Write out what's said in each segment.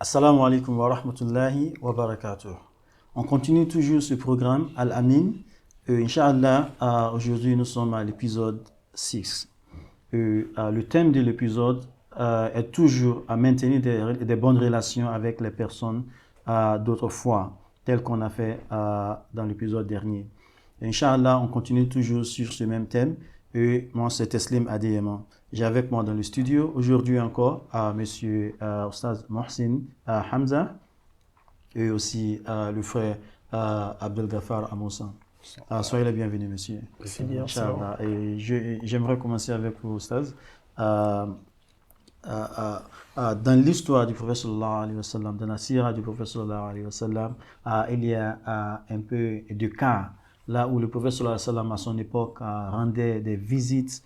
Assalamu alaikum wa rahmatullahi wa barakatuh. On continue toujours ce programme Al-Amin. Inch'Allah, aujourd'hui nous sommes à l'épisode 6. Le thème de l'épisode est toujours à maintenir des bonnes relations avec les personnes d'autrefois, tel qu'on a fait dans l'épisode dernier. Inch'Allah, on continue toujours sur ce même thème. Moi, c'est Teslim Adeyema. J'ai avec moi dans le studio aujourd'hui encore Monsieur Oustaz Mohsin Hamza et aussi le frère Abdel Ghaffar Amoussa. Soyez les bienvenus, monsieur. Merci bien. Inch'Allah. Et j'aimerais commencer avec vous, Oustaz. Dans l'histoire du prophète sallallahu alayhi wa sallam, dans la sira du prophète sallallahu alayhi wa sallam, il y a un peu de cas là où le prophète sallallahu alayhi wa sallam à son époque rendait des visites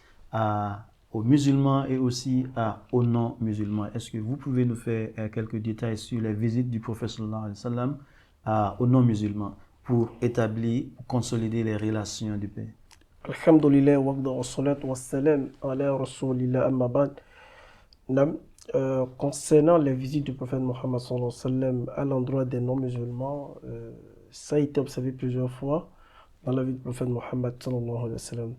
aux musulmans et aussi aux non-musulmans. Est-ce que vous pouvez nous faire quelques détails sur les visites du prophète sallallahu alayhi wa sallam aux non-musulmans pour établir, consolider les relations de paix? Alhamdulillah wa salatu wa salam ala rasulillah amma ba'd. Concernant les visites du prophète Mohammed sallallahu alayhi wa sallam à l'endroit des non-musulmans, ça a été observé plusieurs fois dans la vie du prophète Mohammed sallallahu alayhi wa sallam.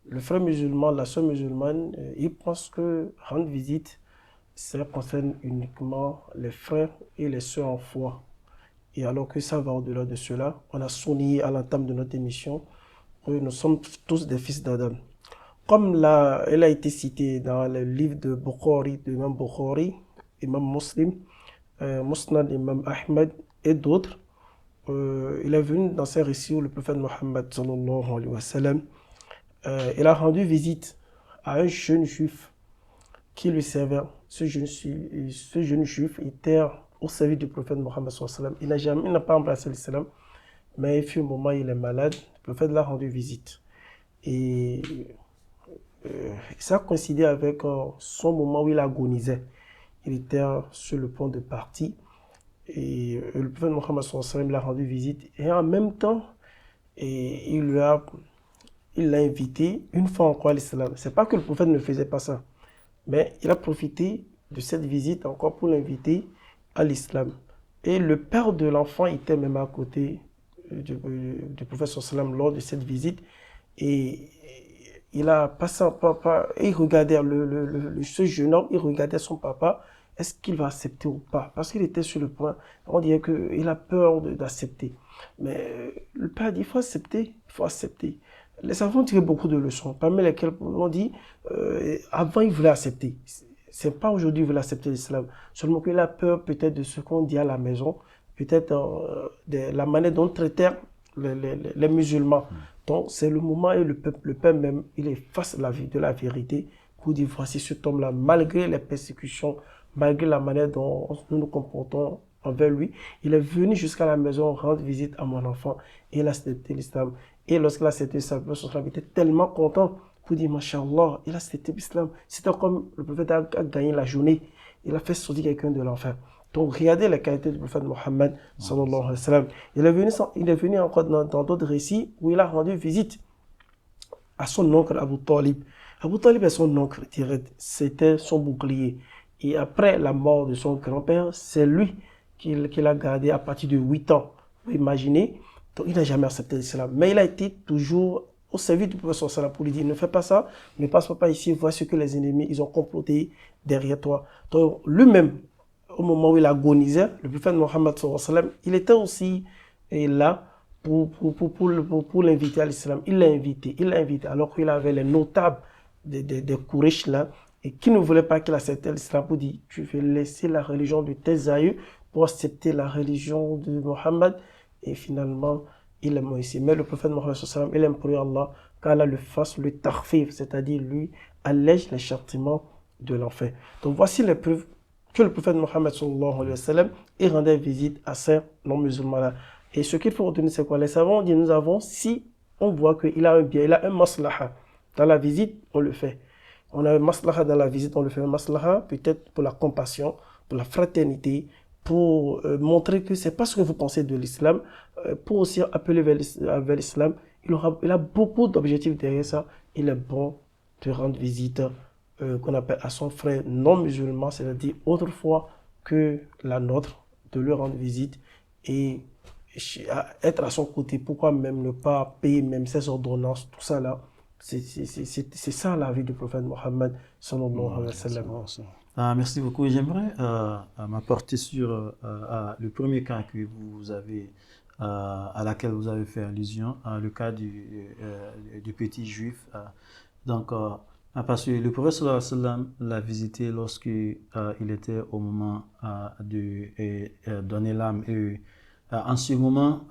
Le frère musulman, la sœur musulmane, ils pensent que rendre visite, ça concerne uniquement les frères et les sœurs en foi. Et alors que ça va au-delà de cela, on a souligné à l'entame de notre émission que nous sommes tous des fils d'Adam. Comme elle a été citée dans le livre de Bukhari, de Imam Bukhari, Imam Muslim, Musnad Imam Ahmed et d'autres, il est venu dans ces récits où le prophète Mohammed sallallahu alayhi wa sallam, il a rendu visite à un jeune juif qui lui servait. Ce jeune juif était au service du prophète Mohammed sallallahu alayhi wa sallam. Il n'a pas embrassé l'islam, mais il fut un moment où il est malade. Le prophète l'a rendu visite. Et ça coïncidait avec son moment où il agonisait. Il était sur le point de partir. Et le prophète Mohammed sallallahu alayhi wa sallam l'a rendu visite. Et en même temps, il l'a invité une fois encore à l'islam. C'est pas que le prophète ne faisait pas ça, mais il a profité de cette visite encore pour l'inviter à l'islam. Et le père de l'enfant était même à côté du prophète sallallahu alayhi wa sallam lors de cette visite. Et il a passé un papa, et il regardait ce jeune homme, il regardait son papa, est-ce qu'il va accepter ou pas? Parce qu'il était sur le point, on dirait qu'il a peur d'accepter. Mais le père dit, il faut accepter. Les enfants tirent beaucoup de leçons, parmi lesquelles on dit, avant il voulait accepter. C'est pas aujourd'hui qu'il veut accepter l'islam, seulement qu'il a peur peut-être de ce qu'on dit à la maison, peut-être de la manière dont traiter les musulmans. Donc c'est le moment où le père même, il est face à de la vérité pour dire voici cet homme-là, malgré les persécutions, malgré la manière dont nous nous comportons envers lui, il est venu jusqu'à la maison rendre visite à mon enfant et il a accepté l'islam. Et lorsqu'il a accepté l'islam, il était tellement content pour dire Masha'Allah, il a accepté l'islam. C'était comme le prophète a gagné la journée, il a fait sortir quelqu'un de l'enfer. Donc regardez les qualités du prophète Mohammed sallallahu alayhi wa sallam. Il est venu encore dans d'autres récits où il a rendu visite à son oncle Abu Talib. Abu Talib est son oncle direct, c'était son bouclier. Et après la mort de son grand-père, c'est lui qu'il a gardé à partir de 8 ans. Vous imaginez? Donc il n'a jamais accepté l'islam. Mais il a été toujours au service du prophète sallallahu alayhi wa sallam pour lui dire ne fais pas ça, ne passe pas ici, vois ce que les ennemis ils ont comploté derrière toi. Donc lui-même, au moment où il agonisait, le prophète Mohammed sallallahu alayhi wa sallam, il était aussi là pour l'inviter à l'islam. Il l'a invité alors qu'il avait les notables des Quraysh là, et qui ne voulaient pas qu'il accepte l'islam pour dire tu veux laisser la religion de tes aïeux pour accepter la religion de Mohammed. Et finalement, il est mort ici. Mais le prophète Mohammed sallallahu alayhi wa sallam, il aime prier Allah qu'Allah le fasse le tarfif, c'est-à-dire lui allège les châtiments de l'enfer. Donc voici les preuves que le prophète Mohammed sallallahu alayhi wa sallam il rendait visite à ces non-musulmans-là. Et ce qu'il faut retenir, c'est quoi? Les savants disent, nous avons, si on voit qu'il a un bien, il a un maslaha dans la visite, on le fait. On a un maslaha dans la visite, on le fait. Un maslaha peut-être pour la compassion, pour la fraternité, pour montrer que c'est pas ce que vous pensez de l'islam, pour aussi appeler vers l'islam. Il a beaucoup d'objectifs derrière ça. Il est bon de rendre visite qu'on appelle à son frère non musulman, c'est-à-dire autrefois que la nôtre, de lui rendre visite et être à son côté. Pourquoi même ne pas payer même ses ordonnances, tout ça là. C'est ça la vie du prophète Mohammed sallallahu alayhi wa sallam. Merci beaucoup. J'aimerais m'apporter sur le premier cas que vous avez, à laquelle vous avez fait allusion, le cas du petit juif. Parce que le prophète sallallahu alayhi wa sallam l'a visité lorsque il était au moment de donner l'âme. En ce moment,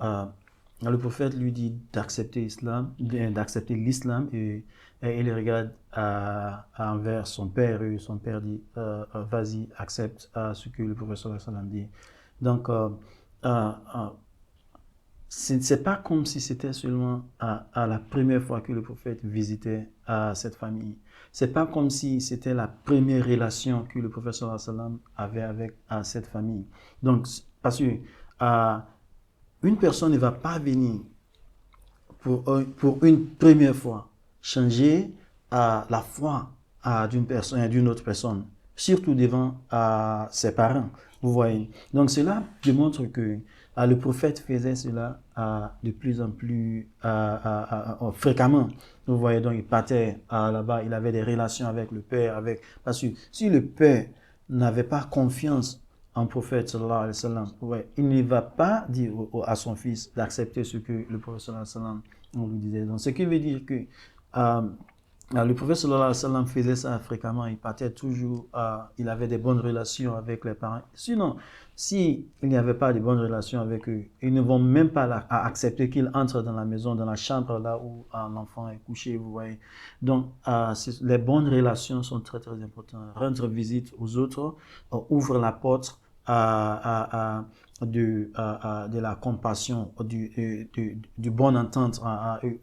le prophète lui dit d'accepter l'islam et il regarde envers son père et son père dit vas-y, accepte ce que le prophète sallallahu alayhi wa sallam dit. Donc, c'est pas comme si c'était seulement à la première fois que le prophète visitait cette famille. C'est pas comme si c'était la première relation que le prophète sallallahu alayhi wa sallam avait avec cette famille. Donc, parce que une personne ne va pas venir pour une première fois changer la foi d'une personne et d'une autre personne, surtout devant ses parents. Vous voyez. Donc cela démontre que le prophète faisait cela de plus en plus fréquemment. Vous voyez, donc il partait là-bas, il avait des relations avec le père, parce que si le père n'avait pas confiance en prophète sallallahu alayhi wa sallam, il ne va pas dire à son fils d'accepter ce que le prophète sallallahu alayhi wa sallam lui disait. Donc ce qui veut dire que le prophète sallallahu alayhi wa sallam faisait ça fréquemment, il partait toujours, il avait des bonnes relations avec les parents. Sinon, s'il n'y avait pas de bonnes relations avec eux, ils ne vont même pas accepter qu'il entre dans la maison, dans la chambre là où l'enfant est couché, vous voyez. Donc, les bonnes relations sont très très importantes. Rendre visite aux autres, ouvre la porte de la compassion, du bon entente,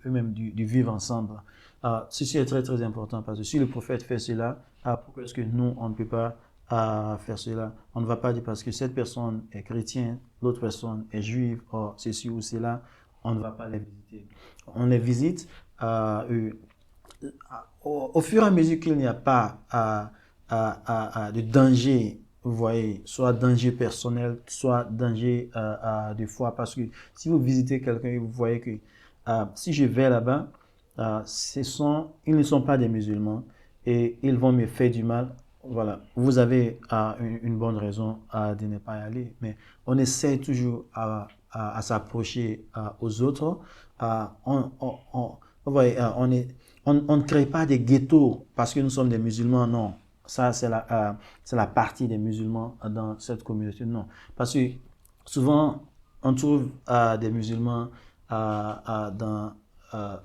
eux-mêmes du vivre ensemble. Ceci est très très important parce que si le prophète fait cela, pourquoi est-ce que nous on ne peut pas faire cela? On ne va pas dire parce que cette personne est chrétienne, l'autre personne est juive, ceci ou cela, on ne va pas les visiter. On les visite au fur et à mesure qu'il n'y a pas de danger. Vous voyez, soit danger personnel, soit danger de foi. Parce que si vous visitez quelqu'un, vous voyez que si je vais là-bas, ils ne sont pas des musulmans et ils vont me faire du mal. Voilà, vous avez une bonne raison de ne pas y aller. Mais on essaie toujours à s'approcher aux autres. Vous voyez, on ne crée pas des ghettos parce que nous sommes des musulmans, non. Ça, c'est la partie des musulmans dans cette communauté. Non. Parce que souvent, on trouve des musulmans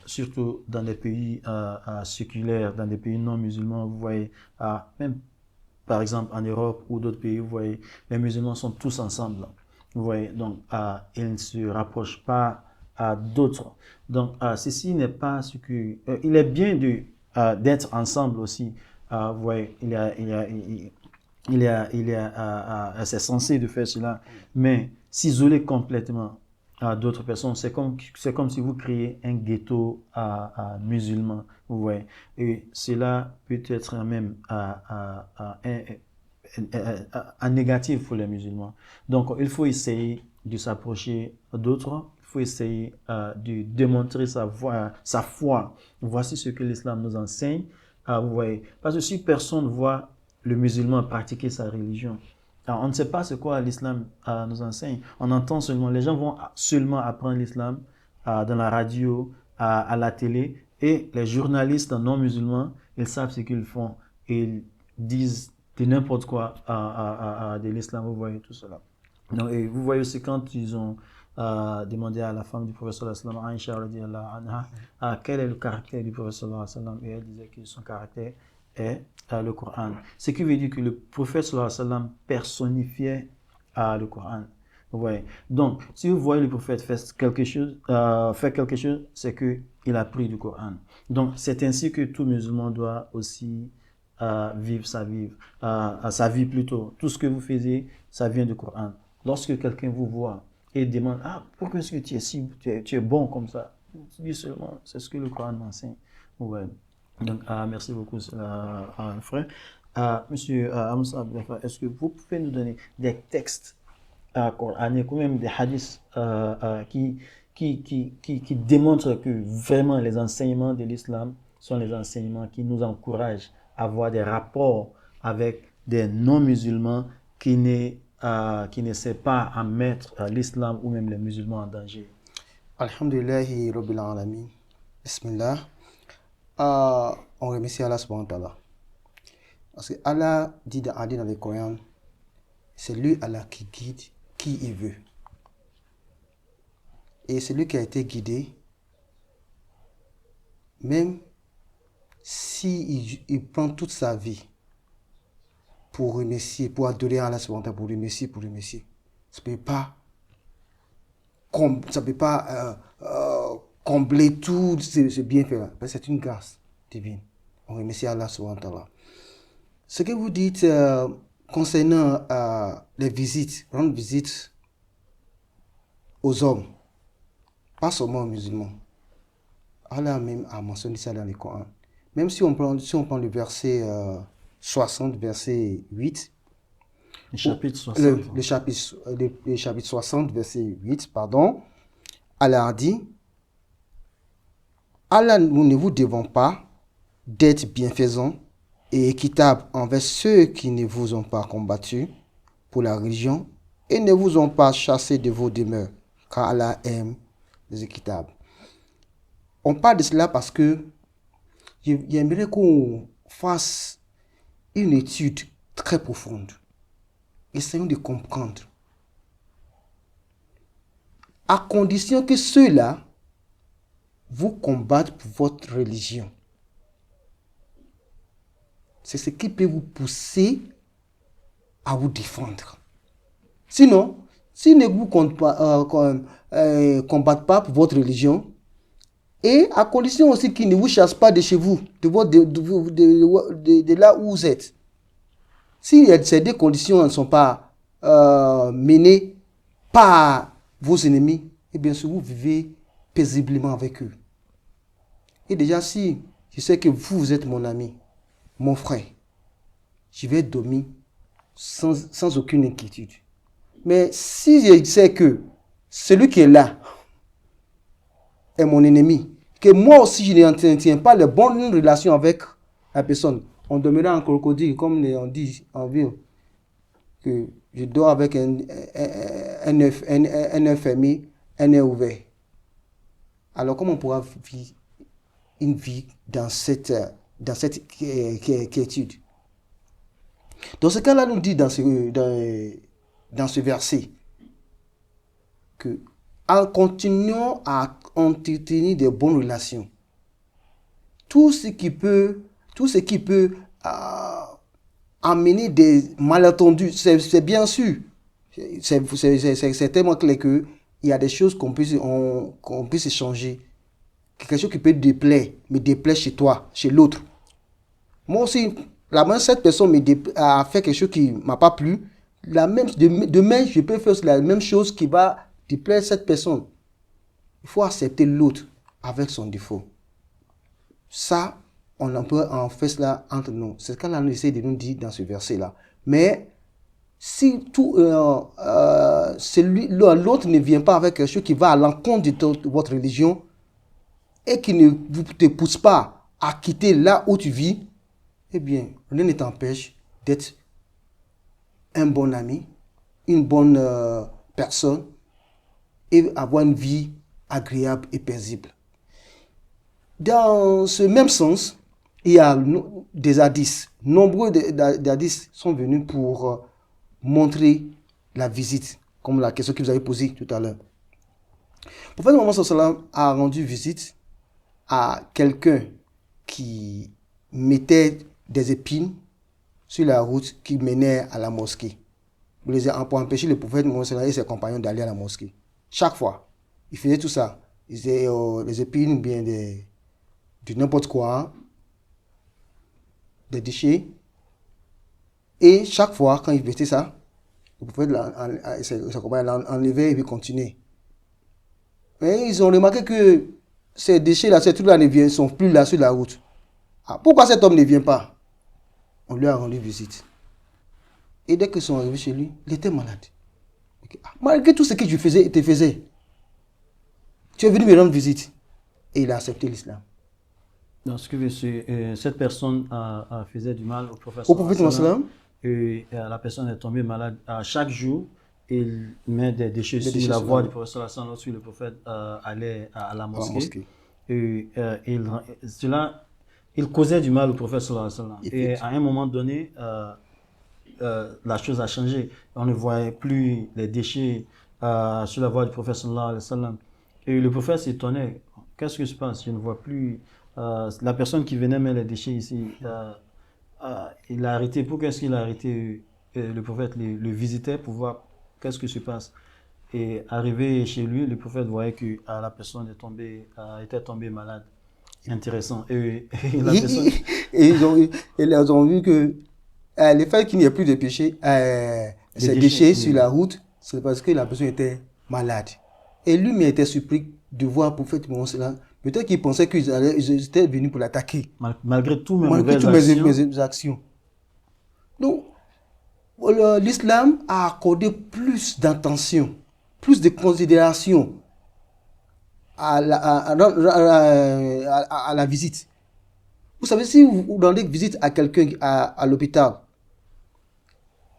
surtout dans des pays séculaires, dans des pays non musulmans. Vous voyez, même par exemple en Europe ou d'autres pays, vous voyez, les musulmans sont tous ensemble. Vous voyez, donc ils ne se rapprochent pas d'autres. Donc, ceci n'est pas ce que... il est bien d'être ensemble aussi. Vous voyez, c'est censé de faire cela, mais s'isoler complètement à d'autres personnes, c'est comme si vous créez un ghetto musulman, vous voyez, et cela peut être même un négatif pour les musulmans. Donc, il faut essayer de s'approcher d'autres. Il faut essayer de démontrer sa foi. Voici ce que l'islam nous enseigne. Vous voyez, parce que si personne voit le musulman pratiquer sa religion, on ne sait pas ce quoi l'islam nous enseigne. On entend seulement, les gens vont seulement apprendre l'islam dans la radio, à la télé, et les journalistes non musulmans, ils savent ce qu'ils font. Ils disent de n'importe quoi de l'islam, vous voyez tout cela. Donc, et vous voyez aussi quand ils ont demandé à la femme du prophète sallallahu alayhi wa sallam, Aïcha radiyallahu anha, quel est le caractère du prophète sallallahu alayhi wa sallam, et elle disait que son caractère est le Coran. Ce qui veut dire que le prophète sallallahu alayhi wa sallam personnifiait le Coran. Vous voyez. Donc, si vous voyez le prophète faire quelque chose, c'est qu'il a pris du Coran. Donc, c'est ainsi que tout musulman doit aussi vivre sa vie plutôt. Tout ce que vous faisiez, ça vient du Coran. Lorsque quelqu'un vous voit et demande, pourquoi est-ce que tu es bon comme ça? Dis seulement, c'est ce que le Coran m'enseigne. Ouais. Donc, merci beaucoup, frère. Monsieur Hamza Abdel, est-ce que vous pouvez nous donner des textes coraniques ou même des hadiths qui démontrent que vraiment les enseignements de l'islam sont les enseignements qui nous encouragent à avoir des rapports avec des non-musulmans qui n'essaient pas à mettre l'islam ou même les musulmans en danger? Alhamdulillahi Rabbil Alamin. Bismillah. On remercie Allah subhanahu wa ta'ala. Parce que Allah dit dans le Coran, c'est lui Allah qui guide qui il veut. Et celui qui a été guidé, même si il prend toute sa vie pour remercier, pour adorer Allah subhanahu wa ta'ala, pour remercier, ça ne peut pas combler tout ce bienfait-là. C'est une grâce divine. On remercie Allah subhanahu wa ta'ala. Ce que vous dites concernant les visites, rendre visite aux hommes, pas seulement aux musulmans. Allah même a mentionné ça dans le Coran. Même si on prend le verset 60, verset 8, le chapitre 60. Le chapitre 60, verset 8, pardon, Allah a dit, Allah, nous ne vous devons pas d'être bienfaisants et équitables envers ceux qui ne vous ont pas combattu pour la religion et ne vous ont pas chassé de vos demeures, car Allah aime les équitables. On parle de cela parce que j'aimerais qu'on fasse une étude très profonde. Essayons de comprendre. À condition que ceux-là vous combattent pour votre religion. C'est ce qui peut vous pousser à vous défendre. Sinon, s'ils ne vous combattent pas pour votre religion, et à condition aussi qu'ils ne vous chassent pas de chez vous, de là où vous êtes. Si ces deux conditions ne sont pas menées par vos ennemis, et bien sûr vous vivez paisiblement avec eux. Et déjà, si je sais que vous êtes mon ami, mon frère, je vais dormir sans aucune inquiétude. Mais si je sais que celui qui est là est mon ennemi, que moi aussi je n'entretiens pas les bonnes relations avec la personne, on demeurera en crocodile, comme on dit en ville, que je dors avec un œuf fermé, un œuf ouvert. Alors comment on pourra vivre une vie dans cette quiétude? Dans ce cas-là, nous dit dans ce verset que en continuant à entretenir de bonnes relations, tout ce qui peut amener des malentendus, c'est bien sûr, c'est tellement clair que il y a des choses qu'on peut s'échanger, quelque chose qui peut déplaire, me déplaire chez toi, chez l'autre. Moi aussi, cette personne a fait quelque chose qui ne m'a pas plu, demain je peux faire la même chose qui va déplaire cette personne. Il faut accepter l'autre avec son défaut. Ça, on peut en faire cela entre nous. C'est ce qu'on essaie de nous dire dans ce verset-là. Mais si l'autre ne vient pas avec quelque chose qui va à l'encontre de votre religion et qui ne te pousse pas à quitter là où tu vis, eh bien, rien ne t'empêche d'être un bon ami, une bonne personne et avoir une vie agréable et paisible. Dans ce même sens, il y a des hadiths. Nombreux hadiths sont venus pour montrer la visite, comme la question que vous avez posée tout à l'heure. Le prophète Mohammed sallallahu alayhi wa sallam a rendu visite à quelqu'un qui mettait des épines sur la route qui menait à la mosquée. Pour empêcher le prophète Mohammed sallallahu alayhi wa sallam et ses compagnons d'aller à la mosquée. Chaque fois, il faisait tout ça. Il faisait des épines ou bien de n'importe quoi, des déchets. Et chaque fois, quand il faisait ça, le prophète ses compagnons l'enlevaient et puis continuaient. Et ils ont remarqué que ces déchets-là, ces trucs-là ne sont plus là sur la route. Ah, pourquoi cet homme ne vient pas? On lui a rendu visite. Et dès qu'ils sont arrivés chez lui, il était malade. Malgré tout ce que je faisais, il te faisait. Tu es venu me rendre visite. Et il a accepté l'islam. Donc, ce que cette personne faisait du mal au prophète. Au prophète Mohammed. Et la personne est tombée malade. Chaque jour, il met des déchets sur la voie du prophète lorsque le prophète allait à la mosquée. Et il causait du mal au prophète. Et à un moment donné, la chose a changé. On ne voyait plus les déchets sur la voie du prophète. Et le prophète s'étonnait. Qu'est-ce qui se passe? Je ne vois plus la personne qui venait mettre les déchets ici. Il a arrêté. Pourquoi est-ce qu'il a arrêté? Le prophète le visitait pour voir qu'est-ce qui se passe. Et arrivé chez lui, le prophète voyait que la personne était tombée malade. Intéressant. Et la personne... ils ont vu que le fait qu'il n'y ait plus de péché, ces déchets sur la route, c'est parce que la personne était malade. Et lui, il était surpris de voir le prophète Mohammed. Peut-être qu'il pensait qu'ils étaient venus pour l'attaquer. Malgré toutes mes actions. Donc, l'islam a accordé plus d'attention, plus de considération à la visite. Vous savez, si vous rendez visite à quelqu'un à l'hôpital,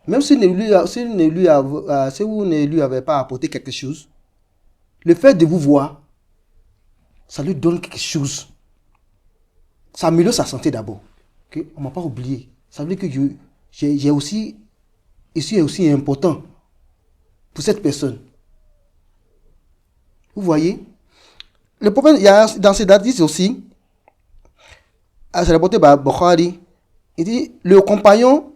même si vous ne lui avez pas apporté quelque chose, le fait de vous voir, ça lui donne quelque chose. Ça améliore sa santé d'abord. Okay? On ne m'a pas oublié. Ça veut dire que j'ai aussi, ici est aussi important pour cette personne. Vous voyez? Le prophète, il y a dans ces hadiths aussi, c'est rapporté par Bukhari, il dit, le compagnon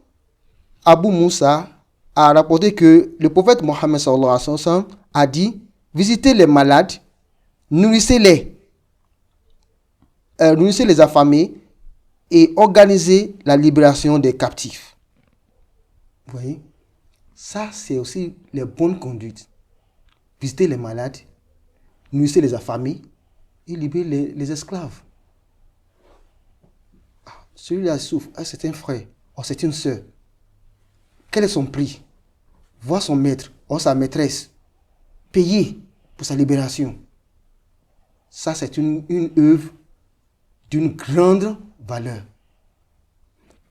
Abu Moussa a rapporté que le prophète Mohammed sallallahu alayhi wa sallam a dit, visitez les malades, nourrissez-les affamés et organisez la libération des captifs. Vous voyez? Ça, c'est aussi les bonnes conduites. Visiter les malades, nourrissez les affamés et libérer les esclaves. Celui-là souffre, c'est un frère, c'est une sœur. Quel est son prix? Voir son maître, sa maîtresse, payer pour sa libération. Ça, c'est une œuvre d'une grande valeur.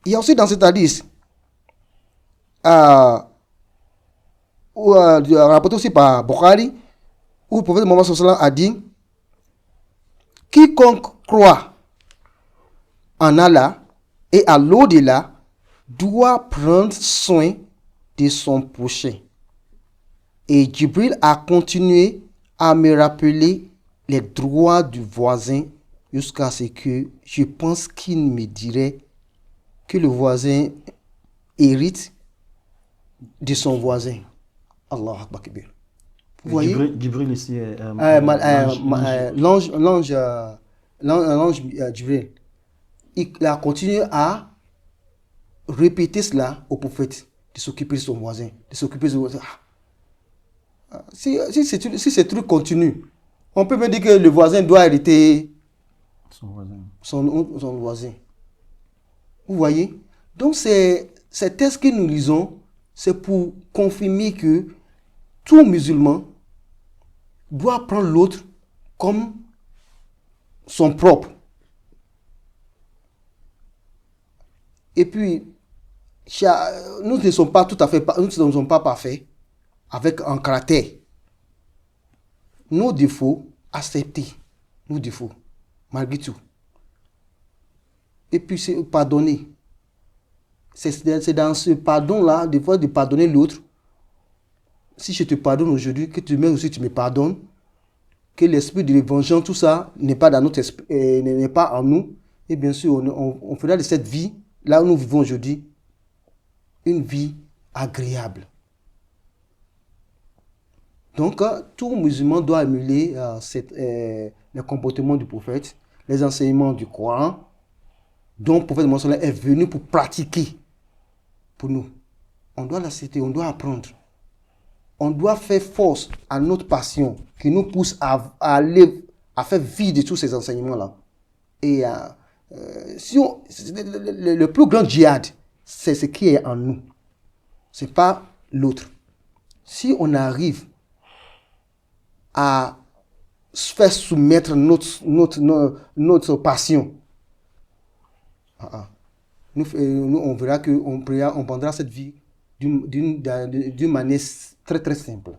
Il y a aussi dans cet hadith, rapporté aussi par Bukhari, où le prophète Mohammed sallallahu alayhi wa sallam a dit, quiconque croit en Allah et à l'au-delà doit prendre soin de son prochain. Et Jibril a continué à me rappeler les droits du voisin jusqu'à ce que je pense qu'il me dirait que le voisin hérite de son voisin. Allah Akbar Kabir. Vous voyez? Jibril ici est l'ange Jibril. Il a continué à répéter cela au prophète, de s'occuper de son voisin, de s'occuper de son voisin. Si ce truc continue, on peut me dire que le voisin doit hériter son voisin. Vous voyez? Donc, ces textes que nous lisons, c'est pour confirmer que tout musulman doit prendre l'autre comme son propre. Et puis, nous ne sommes pas parfaits avec un caractère. Nos défauts, accepter nos défauts, malgré tout. Et puis, c'est pardonner. C'est dans ce pardon-là, des fois, de pardonner l'autre. Si je te pardonne aujourd'hui, que tu aussi tu me pardonnes, que l'esprit de vengeance, tout ça, n'est pas dans notre esprit, n'est pas en nous. Et bien sûr, on fera de cette vie, là où nous vivons aujourd'hui, une vie agréable. Donc, tout musulman doit émuler le comportement du prophète, les enseignements du Coran, dont le prophète Mohammed est venu pour pratiquer pour nous. On doit l'accepter, on doit apprendre. On doit faire force à notre passion qui nous pousse à faire vie de tous ces enseignements-là. Et le plus grand djihad c'est ce qui est en nous. Ce n'est pas l'autre. Si on arrive à faire soumettre notre passion, on verra qu'on prendra cette vie d'une manière très très simple.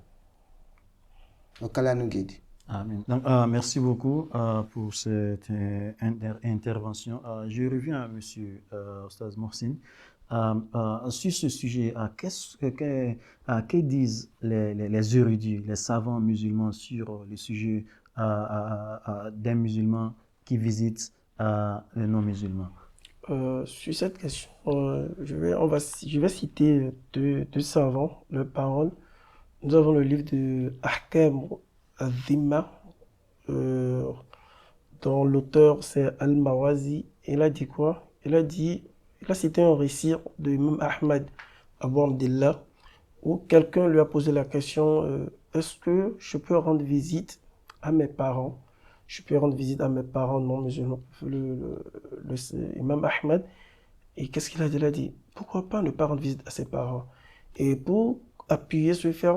Donc, Allah nous guide. Amen. Donc, merci beaucoup pour cette intervention. Je reviens à M. Ostaz Mohsin. Sur ce sujet, que disent les érudits, les savants musulmans sur le sujet des musulmans qui visitent les non-musulmans? Sur cette question, je vais citer deux savants, leurs paroles. Nous avons le livre de Ahkam al-Dhimma, dont l'auteur c'est Al-Mawazi. Il a dit quoi? Il a cité un récit de Imam Ahmad Abu Abdillah, où quelqu'un lui a posé la question, est-ce que je peux rendre visite à mes parents? Je peux rendre visite à mes parents non musulmans, Imam Ahmad. Et qu'est-ce qu'il a dit? Il a dit, pourquoi pas ne pas rendre visite à ses parents? Et pour appuyer ce fait,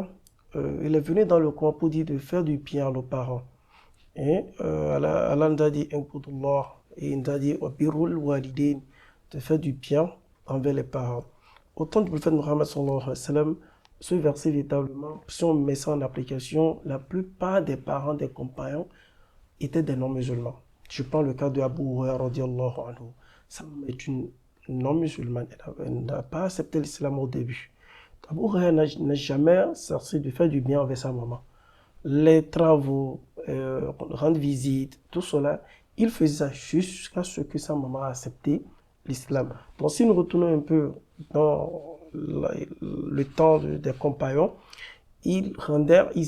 il est venu dans le coin pour dire de faire du bien à nos parents. Et Allah nous a dit, et il nous a dit, de faire du bien envers les parents. Au temps du prophète Muhammad sallallahu alayhi wa sallam, ce verset véritablement, si on met ça en application, la plupart des parents des compagnons étaient des non-musulmans. Je prends le cas de Abu Huraira radiyallahu anhu. Sa maman est une non-musulmane. Elle n'a pas accepté l'islam au début. Abu Huraira n'a jamais cessé de faire du bien avec sa maman. Les travaux, rendre visite, tout cela, il faisait ça jusqu'à ce que sa maman a accepté l'islam. Donc si nous retournons un peu dans le temps des compagnons, ils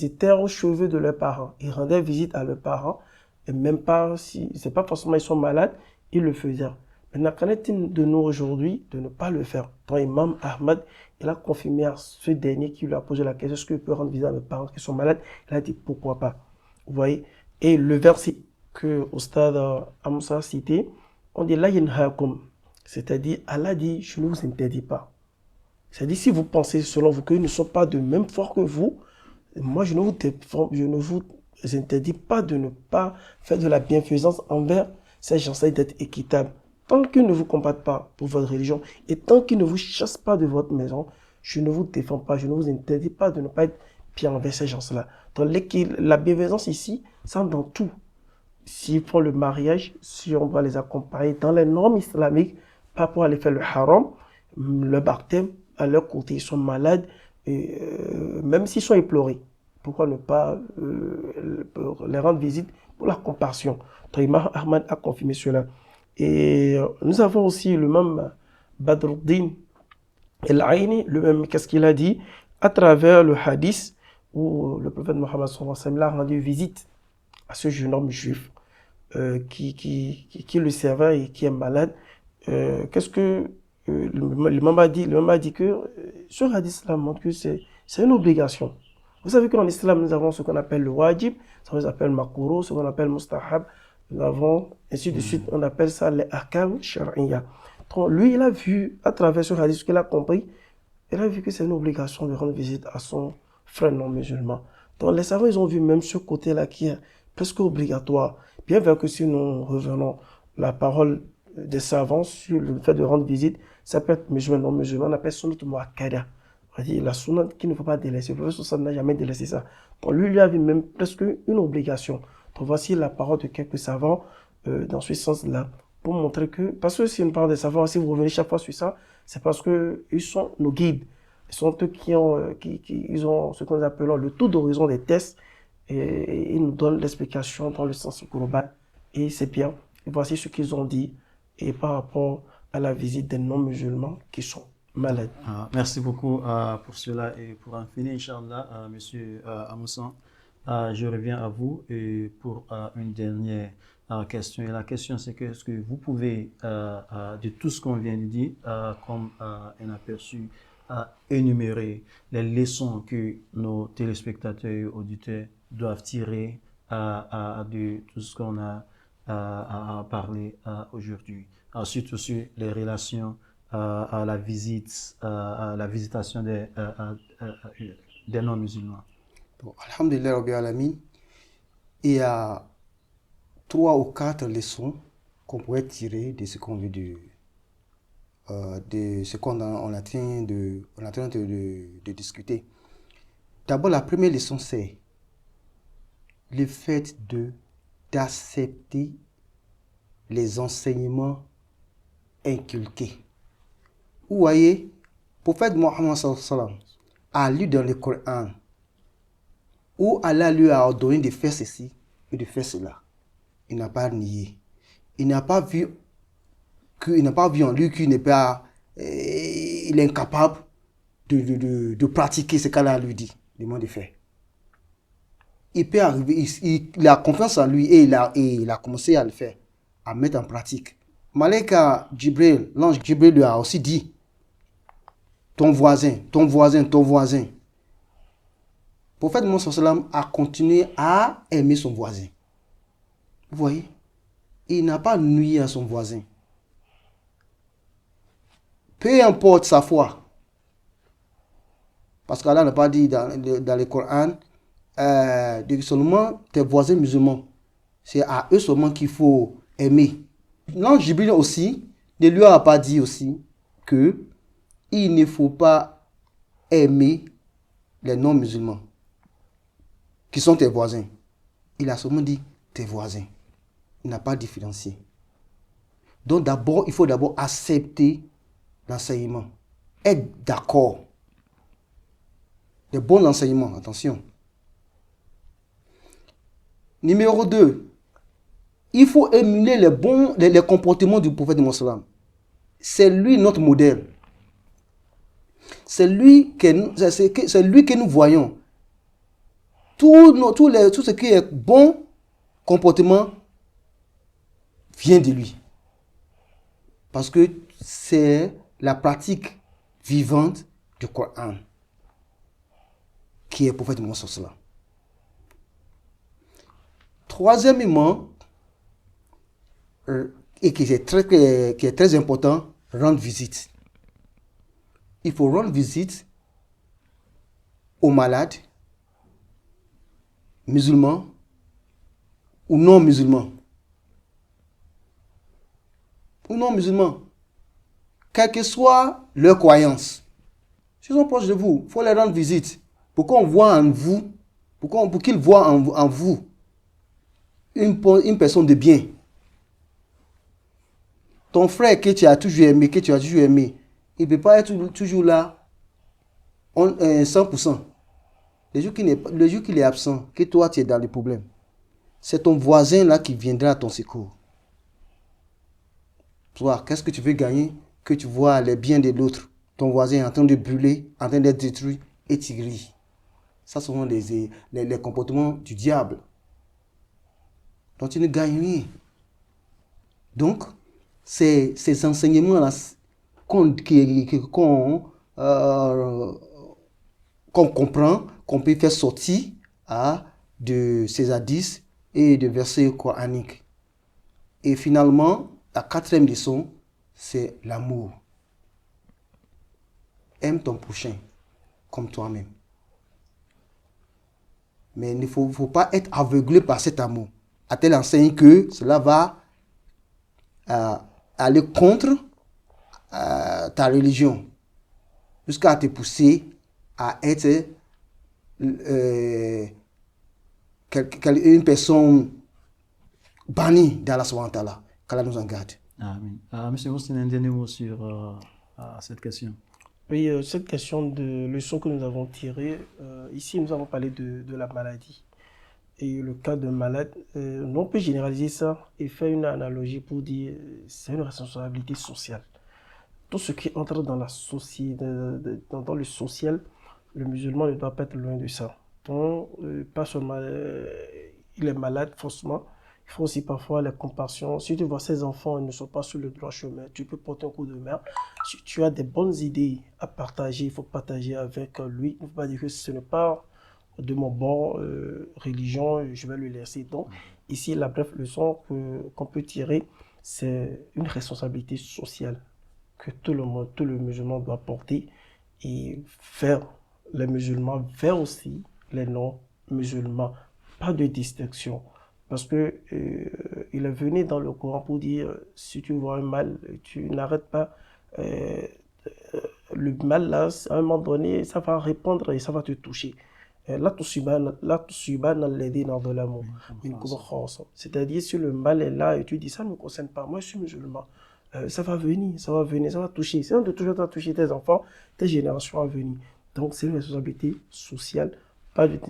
étaient aux cheveux de leurs parents. Ils rendaient visite à leurs parents. Et même pas, si c'est pas forcément ils sont malades, ils le faisaient. Maintenant, qu'en est-il de nous aujourd'hui de ne pas le faire? Donc, Imam Ahmad, il a confirmé à ce dernier qui lui a posé la question, est-ce que je peux rendre visite à mes parents qui sont malades? Il a dit, pourquoi pas? Vous voyez? Et le verset que Oustad Amoussa a cité, on dit, la yanhakum. C'est-à-dire, Allah dit, je ne vous interdis pas. C'est-à-dire, si vous pensez selon vous qu'ils ne sont pas de même foi que vous, moi, je ne vous interdis pas de ne pas faire de la bienfaisance envers ces gens-là, d'être équitable. Tant qu'ils ne vous combattent pas pour votre religion et tant qu'ils ne vous chassent pas de votre maison, je ne vous défends pas, je ne vous interdis pas de ne pas être bien envers ces gens-là. Donc, la bienfaisance ici, ça dans tout. S'ils font le mariage, si on doit les accompagner dans les normes islamiques, pas pour aller faire le haram, le baptême, à leur côté, ils sont malades, et, même s'ils sont éplorés. Pourquoi ne pas les rendre visite pour la compassion? Donc, Imam Ahmad a confirmé cela. Et nous avons aussi le même Badruddin El-Aini, le même, qu'est-ce qu'il a dit? À travers le hadith où le prophète Mohammed sallallahu alayhi wa sallam a rendu visite à ce jeune homme juif qui le servait et qui est malade. Qu'est-ce que l'imam a dit? L'imam a dit que ce hadith-là montre que c'est une obligation. Vous savez qu'en islam, nous avons ce qu'on appelle le wajib, ça qu'on appelle makuro, ce qu'on appelle mustahab, nous avons, ainsi de suite, on appelle ça les ahkam shar'iyya. Donc, lui, il a vu, à travers ce hadith, ce qu'il a compris, il a vu que c'est une obligation de rendre visite à son frère non musulman. Donc, les savants, ils ont vu même ce côté-là qui est presque obligatoire. Bien vrai que si nous revenons la parole des savants sur le fait de rendre visite, ça peut être musulman, non musulman, on appelle sunnat muakkada. C'est-à-dire la sunnat qu'il ne faut pas délaisser. Le prophète ça n'a jamais délaissé ça. Donc, lui a vu même presque une obligation. Donc, voici la parole de quelques savants dans ce sens-là, pour montrer que, parce que si une parole des savants, si vous revenez chaque fois sur ça, c'est parce qu'ils sont nos guides. Ils sont eux qui ont ce que nous appelons le taux d'horizon des tests, et ils nous donnent l'explication dans le sens global. Et c'est bien. Et voici ce qu'ils ont dit, et par rapport à la visite des non-musulmans qui sont malades. Merci beaucoup pour cela. Et pour en finir, Inch'Allah, Monsieur Amoussan, je reviens à vous et pour une dernière question. Et la question, c'est que est-ce que vous pouvez, de tout ce qu'on vient de dire, comme un aperçu, énumérer les leçons que nos téléspectateurs et auditeurs doivent tirer de tout ce qu'on a parlé aujourd'hui, surtout sur les relations à la visite, à la visitation des non-musulmans? Bon, alhamdulillah, Rabbil Alamin, il y a 3 ou 4 leçons qu'on pourrait tirer de ce qu'on veut de ce qu'on on est en train de discuter. D'abord, la première leçon, c'est le fait d'accepter les enseignements inculqués. Vous voyez, le prophète Mohammed sallallahu alayhi wa sallam a lu dans le Coran où Allah lui a ordonné de faire ceci et de faire cela. Il n'a pas nié. Il n'a pas vu en lui qu'il n'est pas, il est incapable de pratiquer ce qu'Allah lui dit, demande de faire. Il peut arriver, il a confiance en lui et il a commencé à le faire, à mettre en pratique. Malaika Jibril, l'ange Jibril lui a aussi dit, ton voisin. Le prophète Mohammed sallallahu alayhi wa sallam a continué à aimer son voisin. Vous voyez, il n'a pas nui à son voisin. Peu importe sa foi. Parce qu'Allah n'a pas dit dans le Coran, seulement tes voisins musulmans. C'est à eux seulement qu'il faut aimer. L'ange Jibril aussi ne lui a pas dit aussi que il ne faut pas aimer les non-musulmans qui sont tes voisins. Il a seulement dit tes voisins. Il n'a pas différencié. Donc d'abord, il faut d'abord accepter l'enseignement. Être d'accord. Les bons enseignements, attention. Numéro 2, il faut émuler les comportements du prophète Mohammed. C'est lui notre modèle. C'est lui que nous voyons. Tout ce qui est bon comportement vient de lui. Parce que c'est la pratique vivante du Coran qui est le prophète Mohammed. Troisièmement, et qui est très important, rendre visite. Il faut rendre visite aux malades, musulmans ou non musulmans. Quelle que soit leur croyance. S'ils sont proches de vous, il faut les rendre visite. Pour qu'on voit en vous, pour qu'ils voient en vous une personne de bien. Ton frère que tu as toujours aimé, il ne peut pas être toujours là 100%. Le jour qu'il est absent, que toi tu es dans les problèmes, c'est ton voisin là qui viendra à ton secours. Toi, qu'est-ce que tu veux gagner? Que tu vois les biens de l'autre. Ton voisin est en train de brûler, en train d'être détruit, et tu ris. Ça, ce sont les comportements du diable. Donc tu ne gagnes rien. Donc, ces enseignements-là qu'on comprend, qu'on peut faire sortir de ces hadiths et de versets coraniques. Et finalement, la 4e leçon, c'est l'amour. Aime ton prochain comme toi-même. Mais il ne faut pas être aveuglé par cet amour. A-t-elle enseigné que cela va aller contre ta religion jusqu'à te pousser à être une personne bannie d'Allah subhanahu wa ta'ala. Qu'Allah nous en garde. Amen. Monsieur Moussin, un dernier mot sur cette question. Oui, cette question de leçon que nous avons tirée, ici nous avons parlé de la maladie. Et le cas d'un malade, on peut généraliser ça et faire une analogie pour dire c'est une responsabilité sociale. Tout ce qui entre dans la société, dans le social, le musulman ne doit pas être loin de ça. Donc, pas seulement il est malade, forcément, il faut aussi parfois la compassion. Si tu vois ces enfants ne sont pas sur le droit chemin, tu peux porter un coup de main. Si tu as des bonnes idées à partager, il faut partager avec lui. Il ne faut pas dire que ce n'est pas de mon bord religion, je vais le laisser. Donc, ici, la brève leçon qu'on peut tirer, c'est une responsabilité sociale. que tout le monde, tout le musulman doit porter et vers les musulmans, vers aussi les non-musulmans. Pas de distinction. Parce que il est venu dans le Coran pour dire, si tu vois un mal, tu n'arrêtes pas. Le mal là, à un moment donné, ça va répondre et ça va te toucher. C'est-à-dire, si le mal est là et tu dis ça ne me concerne pas, moi je suis musulman, ça va venir, ça va toucher. Si on te touche, ça va toucher tes enfants, tes générations à venir. Donc c'est une responsabilité sociale, pas de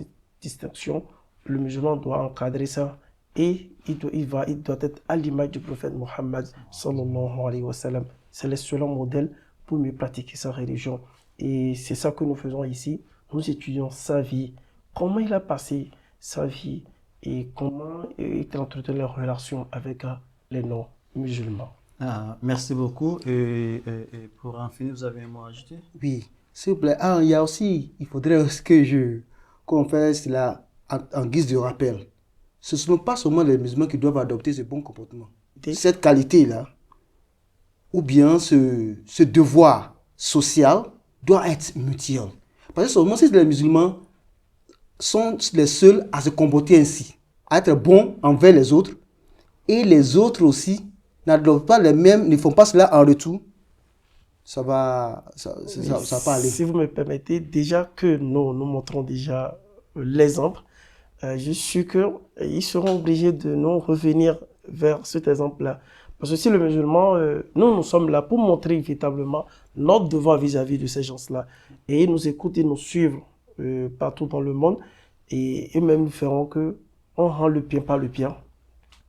distinction. Le musulman doit encadrer ça et il doit être à l'image du prophète Mohammed sallallahu alayhi wa sallam. C'est le seul modèle pour mieux pratiquer sa religion. Et c'est ça que nous faisons ici. Nous étudions sa vie, comment il a passé sa vie et comment il entretient les relations avec les non-musulmans. Merci beaucoup. Et pour en finir, vous avez un mot à ajouter? Oui, s'il vous plaît. Ah, il y a aussi, il faudrait qu'on fasse cela en guise de rappel. Ce ne sont pas seulement les musulmans qui doivent adopter ce bon comportement. Cette qualité-là, ou bien ce devoir social, doit être mutuel. Parce que seulement si les musulmans sont les seuls à se comporter ainsi, à être bons envers les autres, et les autres aussi n'adoptent pas les mêmes, ne font pas cela en retour, ça va pas aller. Si vous me permettez, déjà que nous montrons déjà l'exemple, je suis sûr qu'ils seront obligés de nous revenir vers cet exemple-là. Parce que si le musulman, nous sommes là pour montrer véritablement notre devoir vis-à-vis de ces gens-là. Et ils nous écoutent et nous suivent partout dans le monde. Et eux-mêmes nous feront que on rend le bien par le bien.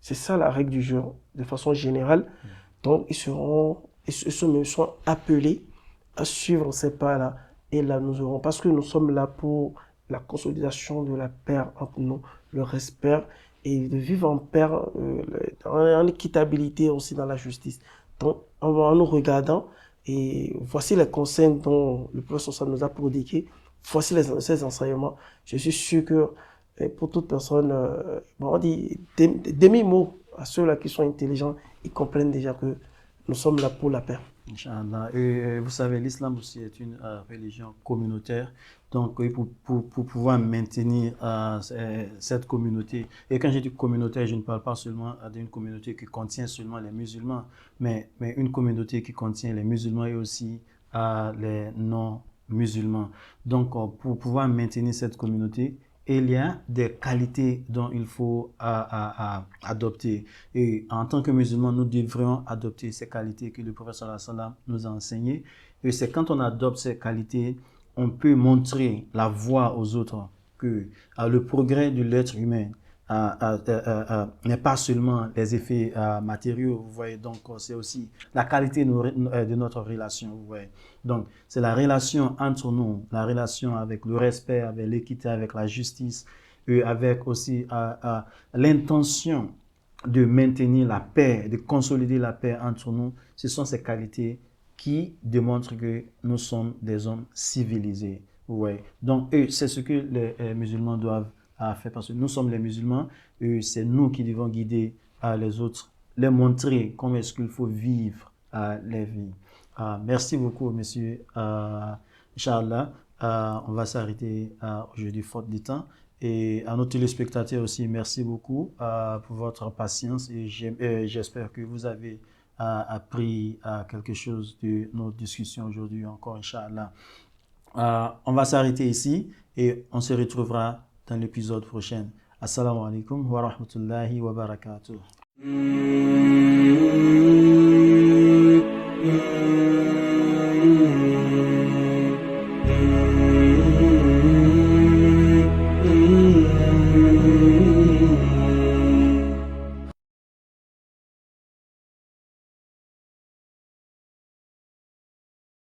C'est ça la règle du jeu, de façon générale. Donc, ils seront appelés à suivre ces pas-là. Et là, nous aurons, parce que nous sommes là pour la consolidation de la paix entre nous, le respect et de vivre en paix, en équitabilité aussi dans la justice. Donc, en nous regardant, et voici les conseils dont le professeur nous a prodigués, voici ces enseignements. Je suis sûr que pour toute personne, on dit demi-mot à ceux-là qui sont intelligents, ils comprennent déjà que nous sommes là pour la paix. Inch'Allah. Et vous savez, l'islam aussi est une religion communautaire. Donc, pour pouvoir maintenir cette communauté, et quand je dis communautaire, je ne parle pas seulement d'une communauté qui contient seulement les musulmans, mais une communauté qui contient les musulmans et aussi les non-musulmans. Donc, pour pouvoir maintenir cette communauté, il y a des qualités dont il faut adopter. Et en tant que musulmans, nous devrions adopter ces qualités que le prophète sallallahu alayhi wa sallam nous a enseignées. Et c'est quand on adopte ces qualités, on peut montrer la voie aux autres que le progrès de l'être humain n'est pas seulement les effets matériaux, vous voyez, donc c'est aussi la qualité de notre relation, vous voyez. Donc, c'est la relation entre nous, la relation avec le respect, avec l'équité, avec la justice, et avec aussi l'intention de maintenir la paix, de consolider la paix entre nous. Ce sont ces qualités qui démontrent que nous sommes des hommes civilisés. Ouais. Donc, c'est ce que les musulmans doivent faire parce que nous sommes les musulmans et c'est nous qui devons guider les autres, les montrer comment est-ce qu'il faut vivre les vies. Merci beaucoup, monsieur. Inch'Allah, on va s'arrêter aujourd'hui faute de temps. Et à nos téléspectateurs aussi, merci beaucoup pour votre patience et j'espère que vous avez appris quelque chose de nos discussions aujourd'hui encore, Inch'Allah. On va s'arrêter ici et on se retrouvera dans l'épisode prochain. Assalamu alaikum wa rahmatullahi wa barakatuh.